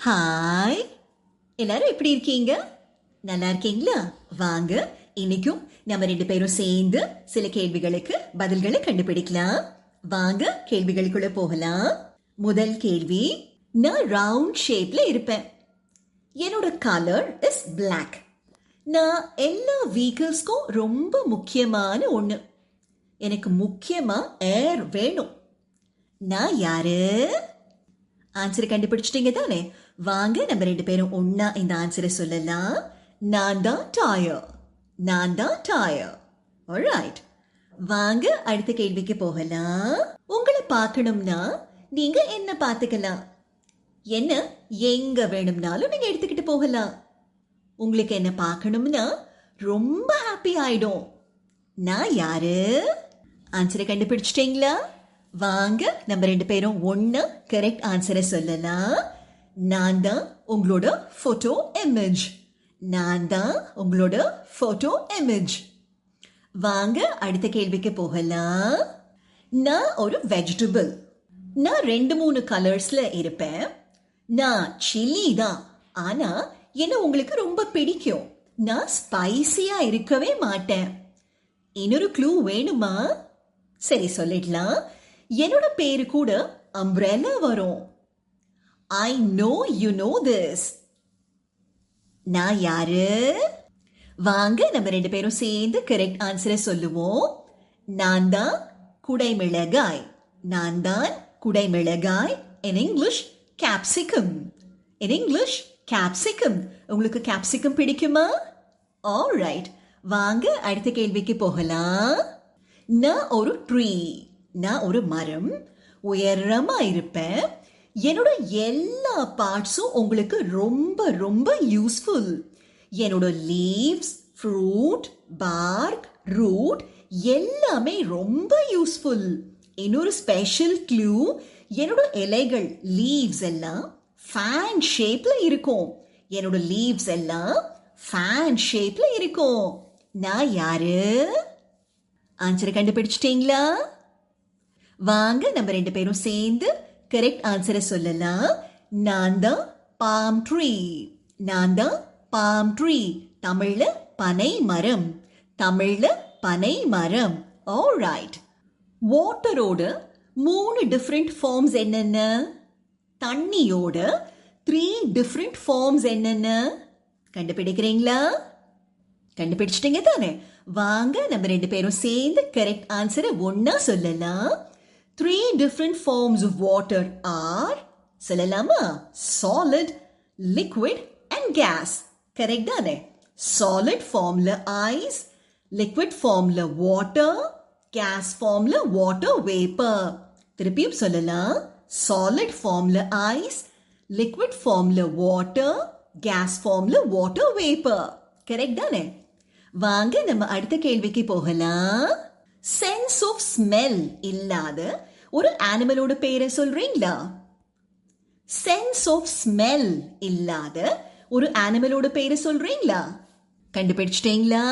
Hi, எல்லாரும் எப்படி இருக்கீங்க? நல்லா இருக்கீங்களா? வாங்க, இன்னைக்கும் நம்ம ரெண்டு பேரும் சேர்ந்து சில கேள்விகளுக்கு பதில்களை கண்டுபிடிக்கலாம். வாங்க கேள்விகளுக்குள்ள போகலாம். முதல் கேள்வி, நான் ரவுண்ட் ஷேப்ல இருப்பேன். என்னோட கலர் இஸ் பிளாக். நான் எல்லா வெஹிக்கிள்ஸ்க்கும் ரொம்ப முக்கியமான ஒண்ணு. எனக்கு முக்கியமா ஏர் வேணும். நான் யாரு? ஆன்சர் கண்டுபிடிச்சிட்டீங்க தானே? வாங்க நம்ம ரெண்டு பேரும் ஒன்னா இந்த ஆன்சரை சொல்லலாம். நான் தான் டயர். நான் தான் டயர். ஆல்ரைட், வாங்க அடுத்த கேள்விக்கு போகலாம். உங்களை பார்க்கணும்னா நீங்க என்ன பார்த்துக்கலாம். என்ன எங்க வேணும்னாலும் நீங்க எடுத்துக்கிட்டு போகலாம். உங்களுக்கு என்ன பார்க்கணும்னா ரொம்ப ஹாப்பி ஆயிடும். நான் யாரு? ஆன்சரை கண்டுபிடிச்சிட்டீங்களா? வாங்க நம்ம ரெண்டு பேரும் ஒன்னா கரெக்ட் ஆன்சரை சொல்லலாம். நான் தான் உங்களோட போட்டோ இமேஜ். நான் தான் உங்களோட போட்டோ இமேஜ். வாங்க அடுத்த கேள்விக்கு போகலாம். நான் ஒரு வெஜிடபிள். நான் 2-3 கலர்ஸ்ல இருப்பேன். நான் சில்லி தான். ஆனா என்ன உங்களுக்கு ரொம்ப பிடிக்கும். நான் ஸ்பைசியா இருக்கவே மாட்டேன். இன்னொரு க்ளூ வேணுமா? சரி, சொல்லிடலாம். என்னோட பேரு கூட அம்ப்ரெல்லா வரும். I know you know this. நான் யாரு? வாங்க நம்ம ரெண்டு பேரும் சேர்ந்து கரெக்ட் ஆன்சரை சொல்லுவோம். நான் தான் குடைமிளகாய். நான் தான் குடைமிளகாய். In English, capsicum. In English, capsicum. உங்களுக்கு capsicum பிடிக்குமா? Alright, வாங்க அடுத்த கேள்விக்கு போகலாம். நான் ஒரு ட்ரீ. நான் ஒரு மரம். உயரமா இருப்பேன். என்னோட எல்லா பார்ட்ஸும் உங்களுக்கு ரொம்ப ரொம்ப யூஸ்ஃபுல். என்னோட லீவ்ஸ், ஃப்ரூட், பார்க், ரூட் எல்லாமே ரொம்ப யூஸ்ஃபுல். இன்னொரு ஸ்பெஷல் க்ளூ, என்னோட இலைகள் லீவ்ஸ் எல்லாம் ஃபேன் ஷேப்ல இருக்கும். என்னோட லீவ்ஸ் எல்லாம் ஃபேன் ஷேப்ல இருக்கும். நான் யாரு? ஆன்சரை கண்டுபிடிச்சிட்டீங்களா? வாங்க நம்ம ரெண்டு பேரும் சேர்ந்து கரெக்ட் ஆன்சரை சொல்லலாம். நான் தான் பாம் ட்ரீ. நான் தான் பாம் ட்ரீ. தமிழ்ல பனை மரம். தமிழ்ல பனை மரம். ஆல்ரைட், வாட்டரோட 3 டிஃப்ரெண்ட் ஃபார்ம்ஸ் என்னென்ன? தண்ணியோட 3 டிஃப்ரெண்ட் ஃபார்ம்ஸ் என்னென்ன? கண்டுபிடிக்கிறீங்களா? கண்டுபிடிச்சிட்டீங்க தானே? வாங்க நம்ம ரெண்டு பேரும் சேர்ந்து கரெக்ட் ஆன்சரை ஒன்னா சொல்லலாம். 3 different forms of water are, சொல்லலாமா? Solid, liquid and gas. Correct தானே? Solid formல ice, liquid formல water, gas formல water vapor. திருப்பியும் சொல்லலாம். Solid formல ice, liquid formல water, gas formல water vapor. Correct தானே? வாங்க நம்ம அடுத்த கேள்விக்கு போகலாம். சென்ஸ் ஆஃப் ஸ்மெல் இல்லாத ஒரு அனிமலோட பேரை சொல்றீங்களா? சென்ஸ் ஆஃப் ஸ்மெல் இல்லாத ஒரு அனிமலோட பேரை சொல்றீங்களா? கண்டுபிடிச்சிட்டீங்களா?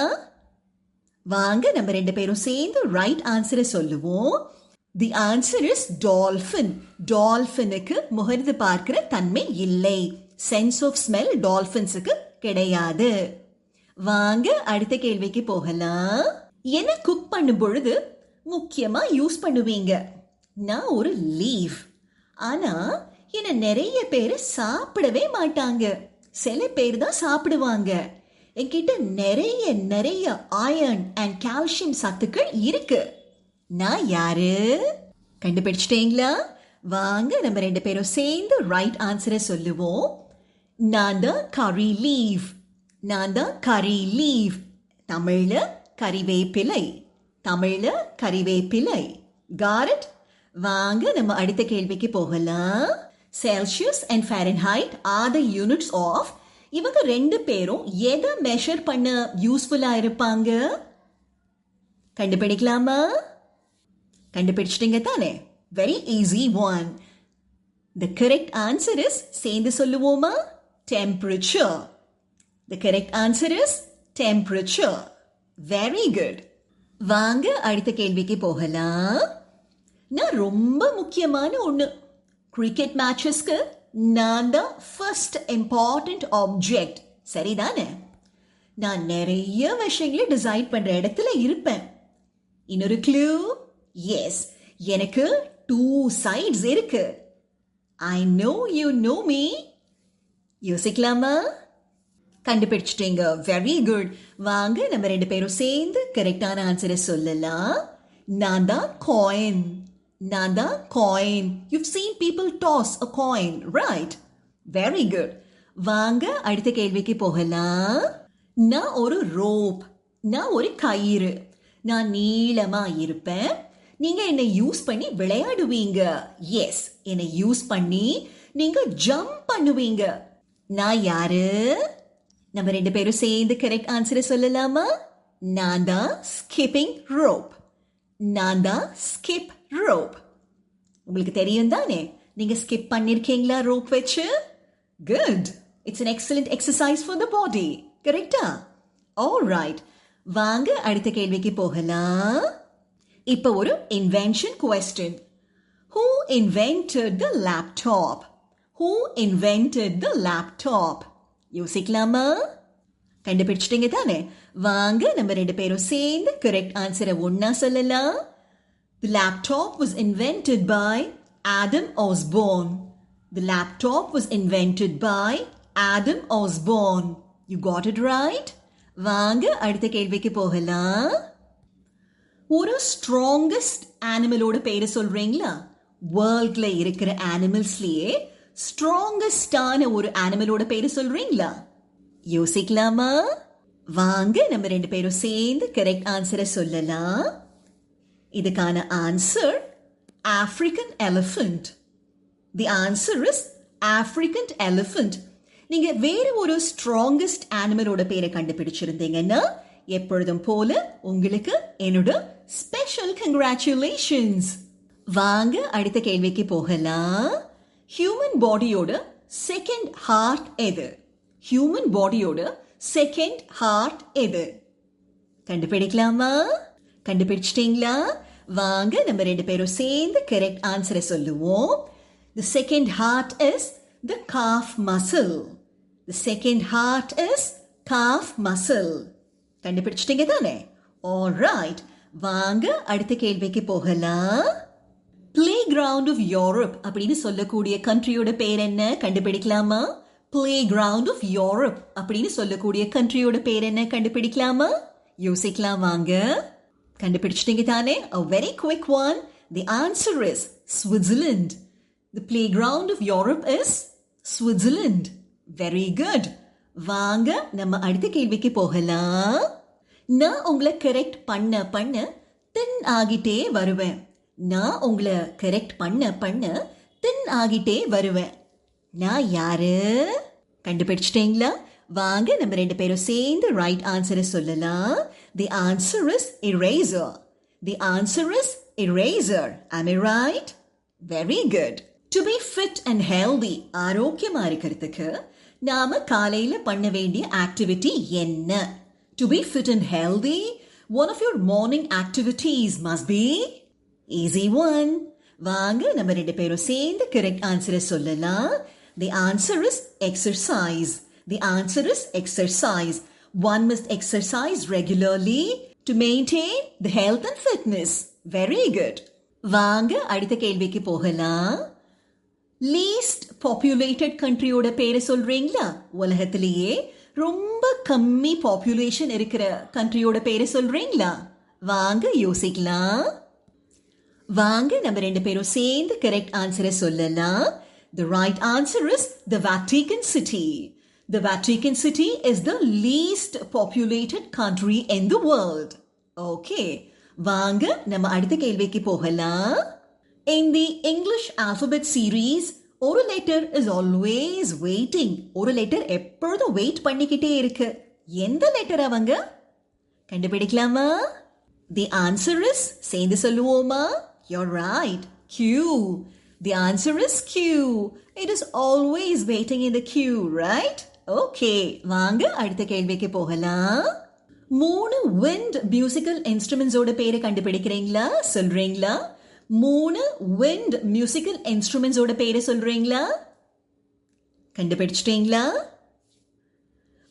வாங்க நம்ம ரெண்டு பேரும் சேர்ந்து ரைட் ஆன்சரை சொல்லுவோம். The answer is dolphin. டால்ஃபினுக்கு முகர்ந்து பார்க்கிற தன்மை இல்லை. சென்ஸ் ஆஃப் ஸ்மெல் டால்ஃபின்ஸுக்கு கிடையாது. வாங்க அடுத்த கேள்விக்கு போகலாம். என்ன குக் பண்ணும் பொழுது முக்கியமா யூஸ் பண்ணுவீங்க? நான் ஒரு லீவ். ஆனா என்ன நிறைய பேர் சாப்பிடவே மாட்டாங்க. சில பேர் தான் சாப்பிடுவாங்க. என்கிட்ட நிறைய நிறைய அயர்ன் அண்ட் கால்சியம் சத்துக்கள் இருக்கு. நான் யாரு? கண்டுபிடிச்சிட்டீங்களா? வாங்க நம்ம ரெண்டு பேரும் சேர்ந்து ரைட் ஆன்சரை சொல்லுவோம். நான் தான் கரி லீவ். நான் தான் கரி லீவ். தமிழ்ல கறிவேப்பிலை. தமிழ்ல கறிவேப்பிலை. Got it? வாங்க நம்ம அடுத்த கேள்விக்கு போகலாம். Celsius and Fahrenheit are the units of. இவங்க ரெண்டு பேரும் எதை மெஷர் பண்ண யூஸ்ஃபுல்லா இருப்பாங்க? கண்டுபிடிக்கலாமா? கண்டுபிடிச்சிட்டீங்க தானே? Very easy one. The correct answer is, சேர்ந்து சொல்லுவோமா? Temperature. The correct answer is temperature. Very good. வாங்க அடுத்த கேள்விக்கு போகலாம். நான் ரொம்ப முக்கியமான ஒண்ணு. கிரிக்கெட் மேட்சஸ்க்கு நான் தான் ஃபர்ஸ்ட் இம்பார்ட்டன்ட் ஆப்ஜெக்ட். சரிதானே? நான் நிறைய விஷயங்களை டிசைட் பண்ற இடத்துல இருப்பேன். இன்னொரு க்ளூ, எஸ், எனக்கு 2 sides இருக்கு. I know you know me. யோசிக்கலாமா? கண்டுபிடிச்சிட்டீங்க. Very good. வாங்க நம்ம 2 பேரும் சேர்ந்து கரெக்டான ஆன்சரை சொல்லலாம். நான் தான் காயின். நான் தான் coin. You've seen people toss a coin, right? Very good. வாங்க அடுத்த கேள்விக்கு போகலாம். நான் ஒரு ரோப். நான் ஒரு கயிறு. நான் நீளமா இருப்பேன். நீங்க என்னை யூஸ் பண்ணி விளையாடுவீங்க. எஸ், என்னை யூஸ் பண்ணி நீங்க ஜம்ப் பண்ணுவீங்க. நான் யாரு? நம்ம 2 பேரும் சேர்ந்து கரெக்ட் ஆன்சரை சொல்லலாமா? நான் தான் ஸ்கிப்பிங் ரோப். நான் தான் ஸ்கிப் ரோப். உங்களுக்கு தெரியும் தானே? நீங்க ஸ்கிப் பண்ணிருக்கீங்களா ரோப் வச்சு? Good. It's an excellent exercise for the body. கரெக்டா? ஆல்ரைட். வாங்க அடுத்த கேள்விக்கு போகலாம். இப்போ ஒரு invention question. Who invented the laptop? Who invented the laptop? யோசிக்கலாமா? கண்டுபிடிச்சிட்டீங்க தானே? வாங்க நம்ம 2 பேரும் சேர்ந்து கரெக்ட் ஆன்சரை ஒன்னா சொல்லலாம். The laptop was invented by Adam Osborne. The laptop was invented by Adam Osborne. You got it right? வாங்க அடுத்த கேள்விக்கு போகலாம். ஒரு ஸ்ட்ராங்கஸ்ட் அனிமலோட பேரை சொல்றீங்களா? வேர்ல்ட்ல இருக்கிற அனிமல்ஸ்லயே ஸ்ட்ராங்கஸ்டான ஒரு அனிமலோட பேரை சொல்றீங்களா? யோசிக்கலாமா? வாங்க நம்ம 2 பேரும் சேர்ந்து கரெக்ட் ஆன்சரை சொல்லலாம். இதுக்கான answer African elephant. The answer is African elephant. நீங்க வேற ஒரு ஸ்ட்ராங்கஸ்ட் அனிமலோட பேரை கண்டுபிடிச்சிருந்தீங்கன்னா எப்பொழுதும் போல உங்களுக்கு என்னோட ஸ்பெஷல் கங்க்ராச்சுலேஷன்ஸ். வாங்க அடுத்த கேள்விக்கு போகலாம். ஹியூமன் பாடியோட செகண்ட் ஹார்ட் எது? ஹியூமன் பாடியோட செகண்ட் ஹார்ட் எது? கண்டுபிடிக்கலாமா? கண்டுபிடிச்சிட்டீங்களா? வாங்க நம்ம 2 பேரும் சேர்ந்து கரெக்ட் ஆன்சரை சொல்லுவோம். The second heart is the calf muscle. The second heart is calf muscle. கண்டுபிடிச்சிட்டீங்க தானே? ஆல்ரைட். வாங்க அடுத்த கேள்விக்கு போகலாம். பிளே கிரவுண்ட் ஆஃப் யூரோப் அப்படின்னு சொல்லக்கூடிய கண்ட்ரியோட பேர் என்ன? கண்டுபிடிக்கலாமா? பிளே கிரவுண்ட் ஆஃப் யூரோப் அப்படின்னு சொல்லக்கூடிய கண்ட்ரியோட பேர் என்ன? கண்டுபிடிக்கலாமா? யோசிக்கலாம் வாங்க. கண்டுபிடிச்சிட்டீங்க தானே? A very quick one. The answer is Switzerland. The playground of Europe is Switzerland. Very good. வாங்க நம்ம அடுத்த கேள்விக்கு போகலாம். நான் உங்களை கரெக்ட் பண்ண தின் ஆகிட்டே வருவேன். நான் உங்களை கரெக்ட் பண்ண தின் ஆகிட்டே வருவேன். நான் யாரு? கண்டுபிடிச்சிட்டீங்களா? வாங்க நம்ம 2 பேரும் சேர்ந்து ரைட் ஆன்சரை சொல்லலாம். The answer is eraser. The answer is eraser. Am I right? Very good. To be fit and healthy, ஆரோக்கியமா இருக்கிறதுக்கு நாம காலையில பண்ண வேண்டிய ஆக்டிவிட்டி என்ன? To be fit and healthy, one of your morning activities must be easy one. வாங்க நம்ம 2 பேரும் சேர்ந்து கரெக்ட் ஆன்சரை சொல்லலாம். The answer is exercise. The answer is exercise. One must exercise regularly to maintain the health and fitness. Very good. வாங்க அடுத்த கேள்விக்கு போகலாம். லீஸ்ட் பாப்புலேட்டட் கண்ட்ரியோட பேரை சொல்றீங்களா? உலகத்திலேயே ரொம்ப கம்மி பாப்புலேஷன் இருக்கிற கண்ட்ரியோட பேரை சொல்றீங்களா? வாங்க யோசிக்கலாம். வாங்க நம்ம 2 பேரும் சேர்ந்து கரெக்ட் ஆன்சரை சொல்லலாம். The right answer is the Vatican City. The Vatican City is the least populated country in the world. Okay. வாங்க நம்ம அடுத்த கேள்விக்கு போகலாம். In the English alphabet series, ஒரு letter is always waiting. ஒரு letter எப்பொழுதும் வெயிட் பண்ணிக்கிட்டே இருக்கு. எந்த லெட்டர் அவங்க? கண்டுபிடிக்கலாமா? The answer is, சேர்ந்து சொல்லுவோமா? You're right. Q. The answer is Q. It is always waiting in the queue, right? Okay. வாங்க அடுத்த கேள்விக்கு போகலாம். 3 wind musical instruments ஓட பேரை கண்டுபிடிக்கிறீங்களா? சொல்றீங்களா? 3 wind musical instruments ஓட பேரை சொல்றீங்களா? கண்டுபிடிச்சிட்டீங்களா?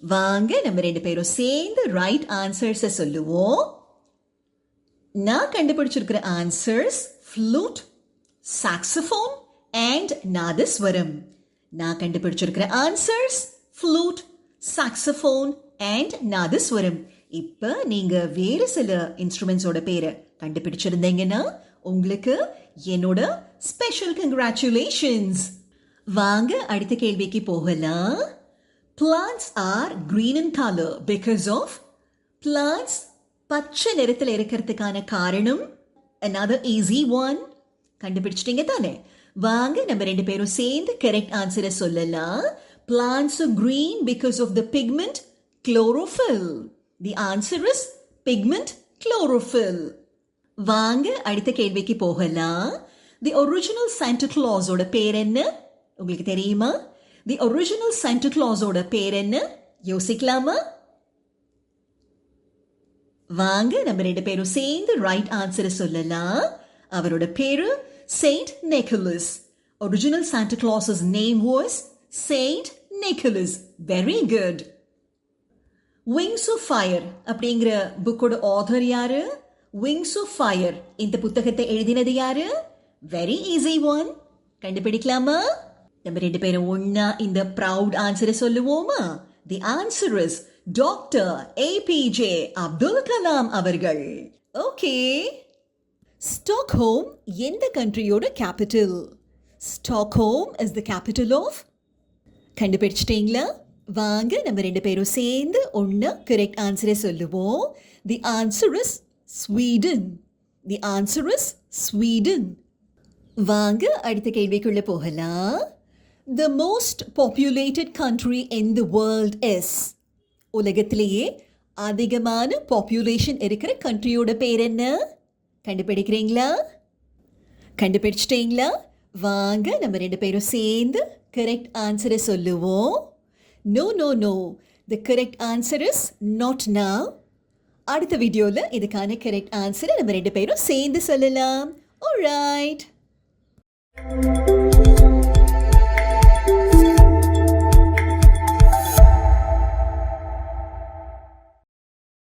வாங்க நம்ம ரெண்டு பேரும் சேர்ந்து ரைட் ஆன்சர்ஸை சொல்லுவோம். நான் கண்டுபிடிச்சிருக்கிற ஆன்சர்ஸ் ஃப்ளூட், சாக்ஸோஃபோன் அண்ட் நாதஸ்வரம். நான் கண்டுபிடிச்சிருக்கிற ஆன்சர்ஸ் ஃப்ளூட், சாக்ஸோஃபோன் அண்ட் நாதஸ்வரம். இப்ப நீங்க வேறு சில இன்ஸ்ட்ருமெண்ட்ஸோட பேரை கண்டுபிடிச்சிருந்தீங்கன்னா உங்களுக்கு என்னோட ஸ்பெஷல் கங்க்ராச்சுலேஷன்ஸ். வாங்க அடுத்த கேள்விக்கு போகலாம். Plants are green in color because of plants பச்சை நிறத்தில் இருக்கிறதுக்கான காரணம். Another easy one. கண்டுபிடிச்சிட்டீங்க தானே? வாங்க நம்ம ரெண்டு பேரும் சேர்ந்து கரெக்ட் ஆன்சரை சொல்லலாம். Plants are green because of the pigment chlorophyll. The answer is pigment chlorophyll. வாங்க அடுத்த கேள்விக்கு போகலாம். The original Santa Claus ஓட பேர் என்ன? உங்களுக்கு தெரியுமா? The original Santa Claus ஓட பேர் என்ன? யோசிக்கலாமா? வாங்க நம்ம ரெண்டு பேரும் சேர்ந்து ரைட் ஆன்சரை சொல்லலாம். அவரோட பேரு Saint Nicholas. Original Santa Claus's name was Saint Nicholas. Very good. Wings of Fire அப்படிங்கிற புக்கோட ஆதர் யாரு? Wings of Fire இந்த புத்தகத்தை எழுதினது யாரு? Very easy one. கண்டுபிடிக்கலாமா? நம்ம ரெண்டு பேரும் ஒன்னா இந்த ப்ரவுட் ஆன்சரை சொல்லுவோமா? The answer is Dr. APJ Abdul Kalam அவர்கள். ஓகே. ஸ்டாக்ஹோம் எந்த கண்ட்ரியோட capital? Stockholm is the capital of. கண்டுபிடிச்சிட்டீங்களா? வாங்க நம்ம ரெண்டு பேரும் சேர்ந்து ஒன்னா கரெக்ட் ஆன்சரை சொல்லுவோம். The answer is Sweden. The answer is Sweden. வாங்க அடுத்த கேள்விக்குள்ள போகலாம். The most populated country in the world is. உலகத்திலேயே அதிகமான பாப்புலேஷன் இருக்கிற கண்ட்ரியோட பேர் என்ன? கண்டுபிடிக்கிறீங்களா? கண்டுபிடிச்சிட்டீங்களா? வாங்க நம்ம ரெண்டு பேரும் சேர்ந்து கரெக்ட் ஆன்சரை சொல்லுவோம். No, no, no. The correct answer is not now. அடுத்த வீடியோவில் இதுக்கான கரெக்ட் ஆன்சரை நம்ம ரெண்டு பேரும் சேர்ந்து சொல்லலாம். Alright.